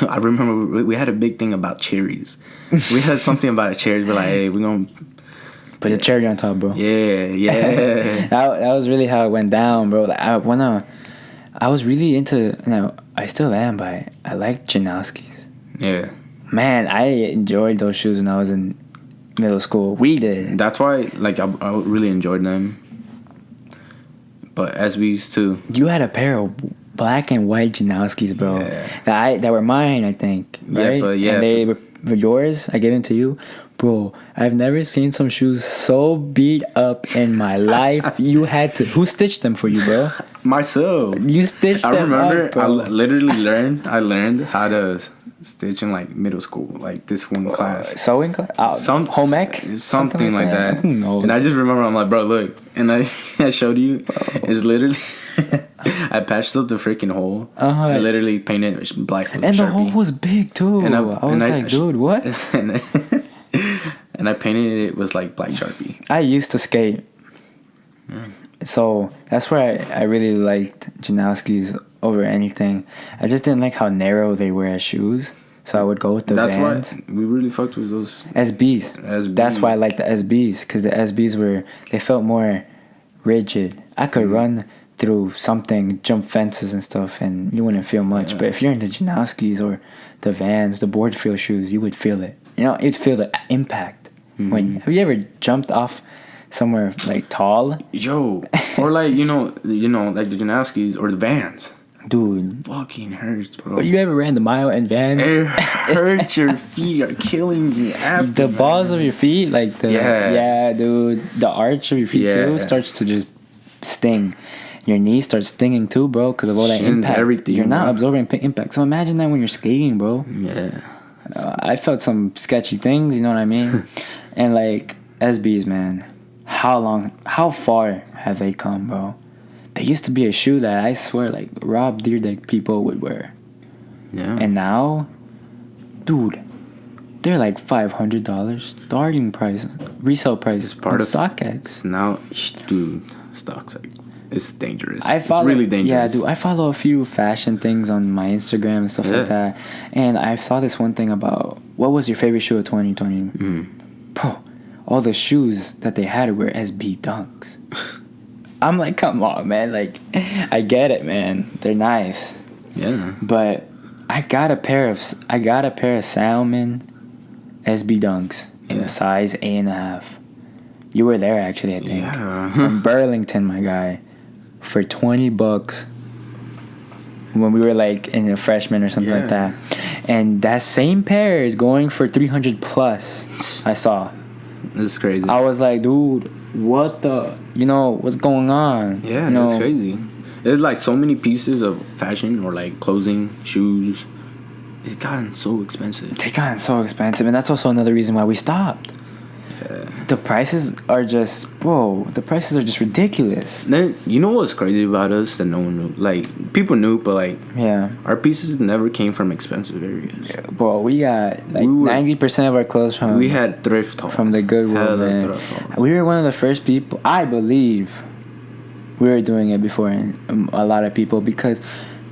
I remember we had a big thing about cherries. We had something about cherries. We're like, hey, we're going to... Put a cherry on top, bro. Yeah. that was really how it went down, bro. Like, I was really into... I still am, but I like Janowski's. Yeah. Man, I enjoyed those shoes when I was in middle school. We did. That's why, like, I really enjoyed them. But as we used to... You had a pair of black and white Janowski's, bro. Yeah. That were mine, I think. Right? Yeah, and they were yours. I gave them to you. Bro, I've never seen some shoes so beat up in my life. You had to... Who stitched them for you, bro? Myself. You stitched them remember, up, bro. I literally learned how to stitch in, like, middle school. Like, this one class. Sewing class? Home ec? Something like that. Who knows? And I just remember, I'm like, bro, look. And I showed you. It's literally... I patched up the freaking hole. I literally painted black with and Sharpie. The hole was big, too. I was like, dude, what? And I painted it with, like, black Sharpie. I used to skate. So that's why I really liked Janowski's over anything. I just didn't like how narrow they were as shoes. So I would go with the Vans. Why we really fucked with those SBs. That's why I like the SBs, because the SBs they felt more rigid. I could run through something, jump fences and stuff, and you wouldn't feel much. But if you're in the Janowskis or the Vans, the board feel shoes, you would feel it. You know, you'd feel the impact. Have you ever jumped off somewhere like tall? Yo, or like you know, like the Janowskis or the Vans. Dude, fucking hurts, bro. You ever ran the mile in Vans? It hurts. Your feet are killing me after. The balls of your feet, like dude, the arch of your feet too starts to just sting. Your knee starts stinging too, bro, because of all that impact. Everything. You're not absorbing impact. So imagine that when you're skating, bro. Yeah. I felt some sketchy things, you know what I mean? And like SBs, man, how far have they come, bro? They used to be a shoe that I swear like Rob Deerdeck people would wear. Yeah. And now, dude, they're like $500 starting price, resale price. It's part of StockX. Now, dude, StockX. It's dangerous. It's really dangerous. Yeah, dude, I follow a few fashion things on my Instagram and stuff like that. And I saw this one thing about, what was your favorite shoe of 2020? Bro, all the shoes that they had were SB Dunks. I'm like, come on, man. Like, I get it, man. They're nice. Yeah. But I got a pair of Salmon SB Dunks in a size A.5. You were there, actually, I think. Yeah. From Burlington, my guy. For $20 when we were like in a freshman or something like that. And that same pair is going for $300 plus. I saw. This is crazy. I was like, dude, what the, what's going on? Yeah, that's crazy. There's like so many pieces of fashion or like clothing, shoes. It's gotten so expensive. They gotten so expensive, and that's also another reason why we stopped. The prices are just, ridiculous. Then, you know what's crazy about us that no one knew? Like, people knew, but like, our pieces never came from expensive areas. Yeah, bro, we got like 90% of our clothes from... We had thrift halls. From the Goodwill, man. We were one of the first people, I believe, we were doing it before a lot of people, because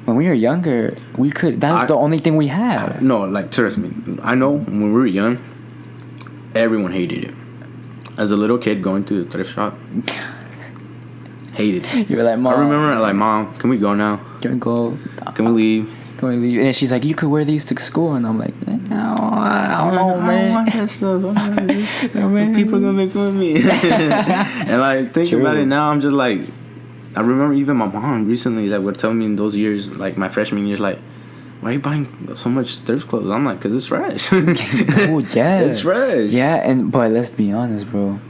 when we were younger, that was the only thing we had. No, like, trust me. I know when we were young, everyone hated it. As a little kid going to the thrift shop, hated it. You were like, Mom. I remember, like, Mom, can we go now? Can we go? Can we leave? Can we leave? And she's like, you could wear these to school. And I'm like, no, I don't know, man. I don't want that stuff. People are going to make fun of me. And, like, thinking about it now, I'm just like, I remember even my mom recently that would tell me in those years, like, my freshman years, like, why are you buying so much thrift clothes? I'm like, 'cause it's fresh. Oh, yeah. It's fresh. Yeah, but let's be honest, bro.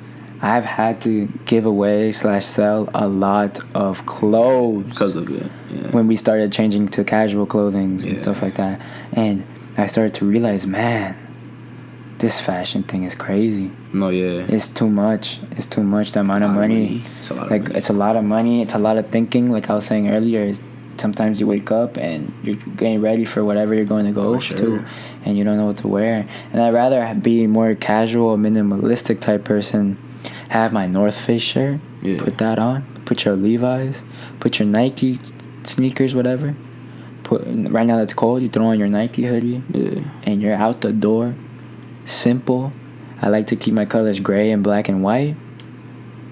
I've had to give away / sell a lot of clothes. Because of it, yeah. When we started changing to casual clothing and stuff like that. And I started to realize, man, this fashion thing is crazy. No, yeah. It's too much. It's too much, the amount of money. It's a lot of money. It's a lot of money. It's a lot of thinking, like I was saying earlier. Sometimes you wake up and you're getting ready for whatever you're going to go to, and you don't know what to wear. And I'd rather be more casual, minimalistic type person. Have my North Face shirt, put that on. Put your Levi's, put your Nike sneakers, whatever. Right now that's cold. You throw on your Nike hoodie, and you're out the door. Simple. I like to keep my colors gray and black and white,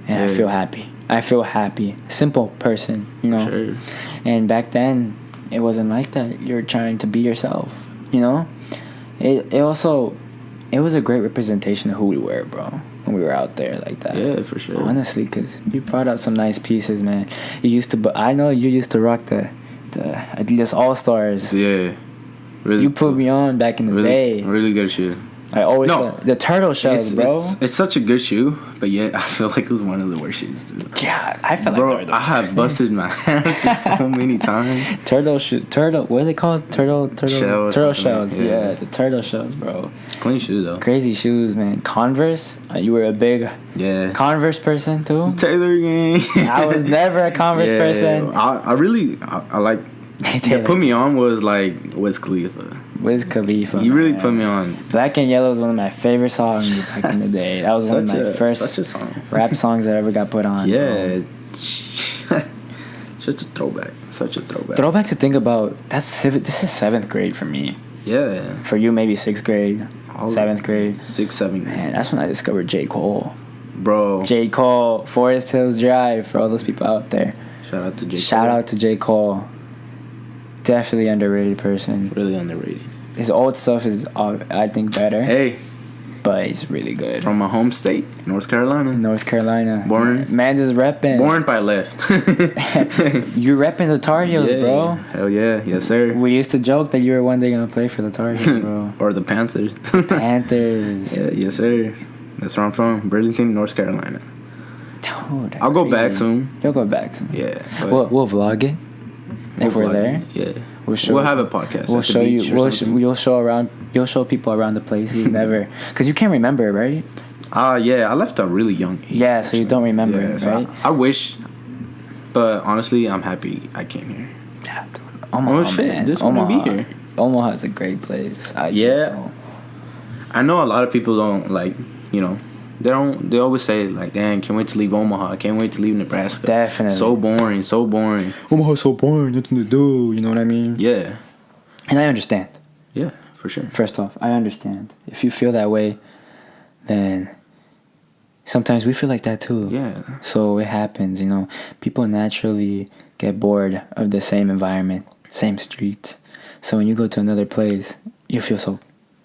and I feel happy. Simple person, Sure. And back then, it wasn't like that. You're trying to be yourself, It was a great representation of who we were, bro, when we were out there like that. Yeah, for sure. Honestly, because you brought out some nice pieces, man. I know you used to rock the Adidas All-Stars. Yeah. Really. You put me on back in the day. Really good shoe. I always the turtle shells, bro. It's such a good shoe, but yet I feel like it's one of the worst shoes too. Yeah, I feel like I have busted my ass so many times. Turtle. What are they called? Turtle shells. Yeah, the turtle shells, bro. Clean shoe though. Crazy shoes, man. Converse. You were a big Converse person too. Taylor gang. I was never a Converse person. I like. Put me on was like Wiz Khalifa. He really put me on. Black and Yellow was one of my favorite songs back in the day. That was one of my first rap songs that ever got put on. Yeah. Such a throwback. Throwback to think about. This is 7th grade for me. Yeah. For you, maybe 6th grade, 7th grade. 6, 7. Man, that's when I discovered J. Cole. Bro. J. Cole, Forest Hills Drive, for all those people out there. Shout out to J. Cole. Shout out to J. Cole. Definitely underrated person. Really underrated. His old stuff is, I think, better. Hey. But he's really good. From my home state, North Carolina. North Carolina. Born. Man's is repping. Born by left. You repping the Tar Heels, bro. Hell yeah. Yes, sir. We used to joke that you were one day going to play for the Tar Heels, bro. Or the Panthers. Panthers. Yeah, yes, sir. That's where I'm from. Burlington, North Carolina. Dude, I'll go back soon. You'll go back soon. Yeah. We'll vlog it. If we're there. Yeah. We'll have a podcast. We'll show you. You'll show people around the place you've never, because you can't remember, right? Yeah. I left at a really young age. Yeah, so you don't remember, right? I wish, but honestly, I'm happy I came here. Yeah, dude. Omaha, man. This want to be here. Omaha is a great place. I know a lot of people don't like. They always say like, "Dang, can't wait to leave Omaha. Can't wait to leave Nebraska." Definitely. So boring. Omaha's so boring. Nothing to do. You know what I mean? Yeah. And I understand. Yeah, for sure. First off, I understand. If you feel that way, then sometimes we feel like that too. Yeah. So it happens, People naturally get bored of the same environment, same streets. So when you go to another place, you feel so,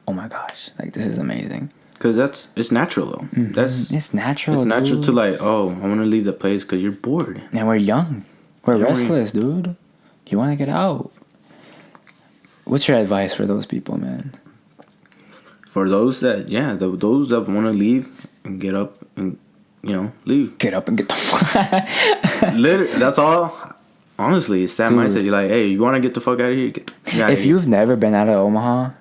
oh my gosh, like this is amazing. Because it's natural though. Mm-hmm. It's natural. It's natural dude. to like, oh, I want to leave the place because you're bored. And we're young. We're restless, dude. You want to get out. What's your advice for those people, man? For those that, those that want to leave and get up and, leave. Get up and get the fuck. Literally, that's all. Honestly, it's that mindset. You're like, hey, you want to get the fuck out of here? If you've never been out of Omaha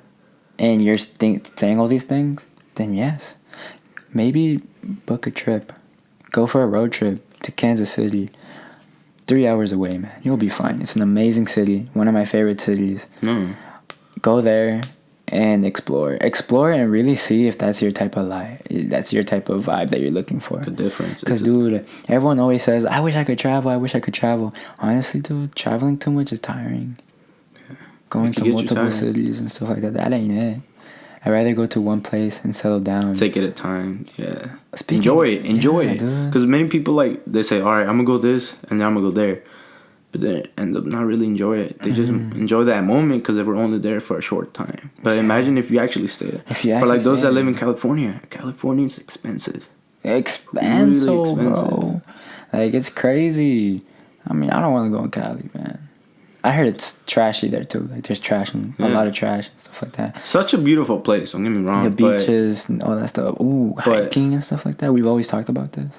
and you're saying all these things, then yes. Maybe book a trip. Go for a road trip to Kansas City. 3 hours away, man. You'll be fine. It's an amazing city. One of my favorite cities. Go there and explore. Explore and really see if that's your type of life. That's your type of vibe that you're looking for. The difference. Because, dude, everyone always says, I wish I could travel. Honestly, dude, traveling too much is tiring. Yeah. Going to multiple cities and stuff like that, that ain't it. I'd rather go to one place and settle down. Take it at a time, yeah. Enjoy it. Because many people, they say, all right, I'm going to go this, and then I'm going to go there. But they end up not really enjoying it. They just enjoy that moment because they were only there for a short time. But imagine if you actually stay. For those that live in California, California's expensive. Really expensive, bro. It's crazy. I mean, I don't want to go in Cali, man. I heard it's trashy there too. There's trash and a lot of trash and stuff like that. Such a beautiful place. Don't get me wrong. The beaches and all that stuff. Ooh, hiking and stuff like that. We've always talked about this.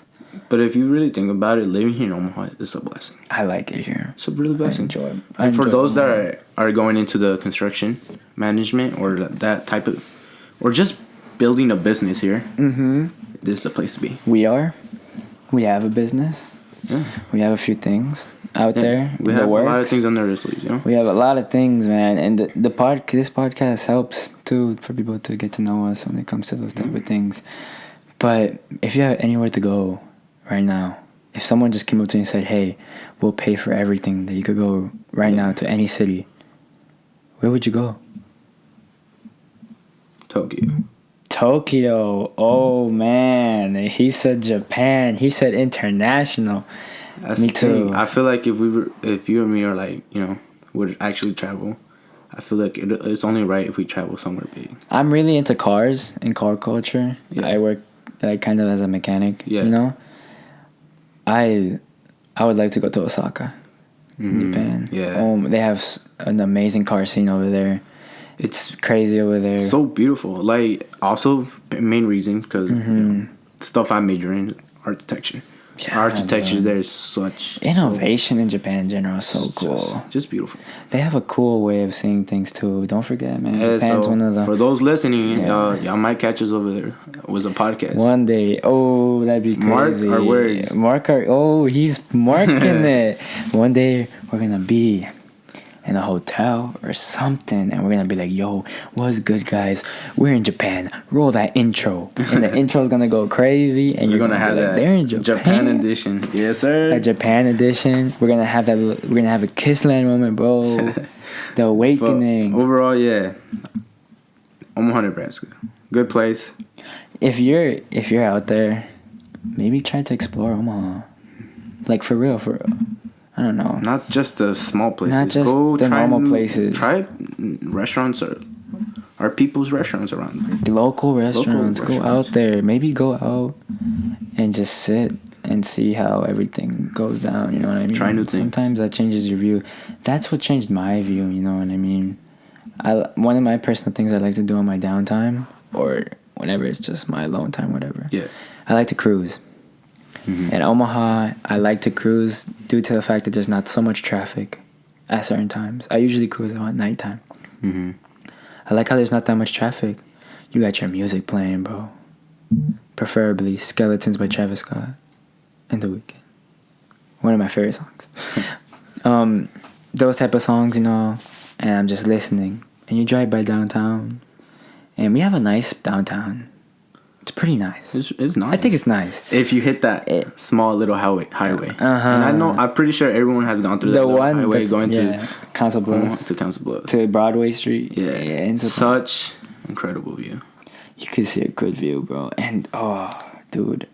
But if you really think about it, living here in Omaha is a blessing. I like it here. It's a really blessing. I enjoy it. And for those that are going into the construction management or that type of, or just building a business here, this is the place to be. We have a business. Yeah. We have a few things out there. We have a lot of things on their sleeves, We have a lot of things, man, and this podcast helps too for people to get to know us when it comes to those type of things. But if you have anywhere to go right now, if someone just came up to you and said, "Hey, we'll pay for everything that you could go right now to any city," where would you go? Tokyo. Oh man, he said Japan. He said international. That's me too. I feel like if you and me are would actually travel, I feel like it's only right if we travel somewhere big. I'm really into cars and car culture. Yeah. I work kind of as a mechanic. Yeah. I would like to go to Osaka, Japan. Yeah. They have an amazing car scene over there. It's crazy over there. So beautiful. Also, main reason because stuff I major in, architecture. Yeah, architecture there is such innovation in Japan in general is so cool. Just beautiful. They have a cool way of seeing things too. Don't forget, man. Japan's one of the. For those listening, y'all might catch us over there. It was a podcast. One day, that'd be crazy. Mark our words. He's marking it. One day we're gonna be in a hotel or something, and we're gonna be like, yo, what's good, guys, we're in Japan, roll that intro, and the intro's gonna go crazy, and you're gonna have like, that they're in Japan edition. Yes, sir. A Japan edition. We're gonna have a Kissland moment, bro. The awakening. But overall, yeah, Omaha, Nebraska, good place. If you're out there, maybe try to explore Omaha, like for real. I don't know. Not just the small places. Not just the normal places. Try restaurants or people's restaurants around there. The local restaurants. Go out there. Maybe go out and just sit and see how everything goes down. You know what I mean? Try new things. Sometimes that changes your view. That's what changed my view. You know what I mean? One of my personal things I like to do on my downtime, or whenever it's just my alone time, whatever. Yeah. I like to cruise. Mm-hmm. In Omaha, I like to cruise due to the fact that there's not so much traffic at certain times. I usually cruise at nighttime. Mm-hmm. I like how there's not that much traffic. You got your music playing, bro. Preferably Skeletons by Travis Scott in the weekend. One of my favorite songs. Those type of songs, you know, and I'm just listening. And you drive by downtown, and we have a nice downtown. It's pretty nice. It's nice. I think it's nice. If you hit that small little highway. And I'm pretty sure everyone has gone through that little highway going to Council Bluffs. To Council Bluffs. To Broadway Street. Yeah. Such incredible view. You could see a good view, bro. And, dude,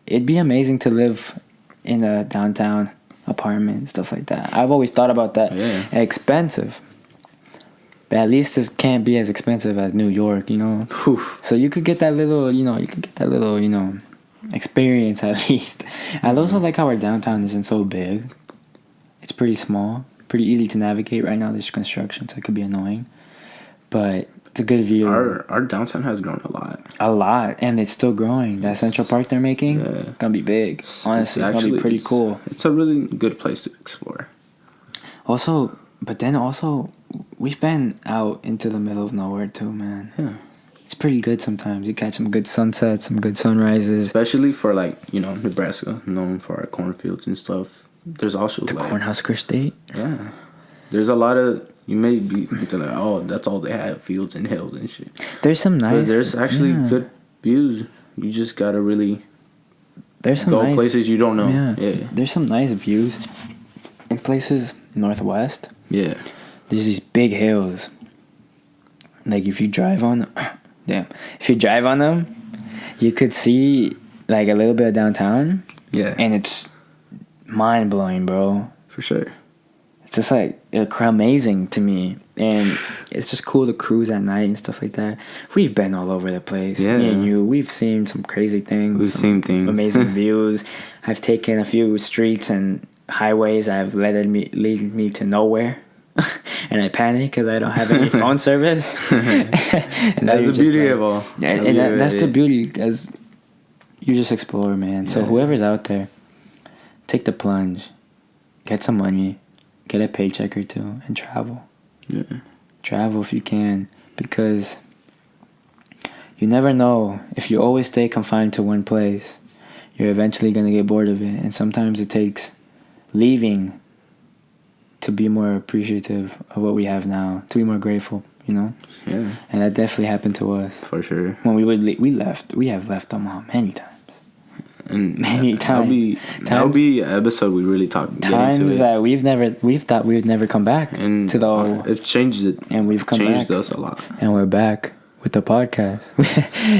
it'd be amazing to live in a downtown apartment and stuff like that. I've always thought about that. Yeah. Expensive. But at least this can't be as expensive as New York, you know? Whew. So you could get that little, experience at least. I also like how our downtown isn't so big. It's pretty small, pretty easy to navigate. Right now there's construction, so it could be annoying. But it's a good view. Our downtown has grown a lot. A lot, and it's still growing. That Central Park they're making, gonna be big. Honestly, it's gonna be pretty cool. It's a really good place to explore. But then we've been out into the middle of nowhere too, man. Yeah. It's pretty good sometimes. You catch some good sunsets, some good sunrises. Especially for, Nebraska, known for our cornfields and stuff. There's also, the Cornhusker State. Yeah. There's a lot of... You may be thinking, that's all they have, fields and hills and shit. There's some nice... But there's actually good views. You just gotta really go places you don't know. Yeah. There's some nice views in places northwest. Yeah. There's these big hills. Like, if you drive on them, you could see, a little bit of downtown. Yeah. And it's mind-blowing, bro. For sure. It's just, amazing to me. And it's just cool to cruise at night and stuff like that. We've been all over the place. Yeah. Me and you, we've seen some crazy things. We've seen things. Amazing views. I've taken a few streets and highways that have lead me to nowhere. And I panic because I don't have any phone service. And that's the beauty of all. And that's the beauty, because you just explore, man. Yeah. So whoever's out there, take the plunge, get some money, get a paycheck or two, and travel. Yeah. Travel if you can, because you never know. If you always stay confined to one place, you're eventually going to get bored of it. And sometimes it takes leaving to be more appreciative of what we have now, to be more grateful, you know? Yeah. And that definitely happened to us. For sure. When we left. We have left Omaha many times. And many times. That'll be an episode we really get into it. Times that we've thought we would never come back and to the it's changed it. And we've changed us a lot. And we're back with the podcast.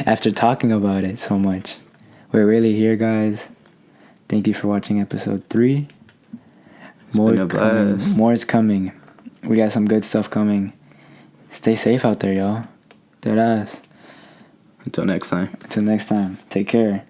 After talking about it so much. We're really here, guys. Thank you for watching episode 3. More is coming. We got some good stuff coming. Stay safe out there, y'all. Deadass. Until next time. Take care.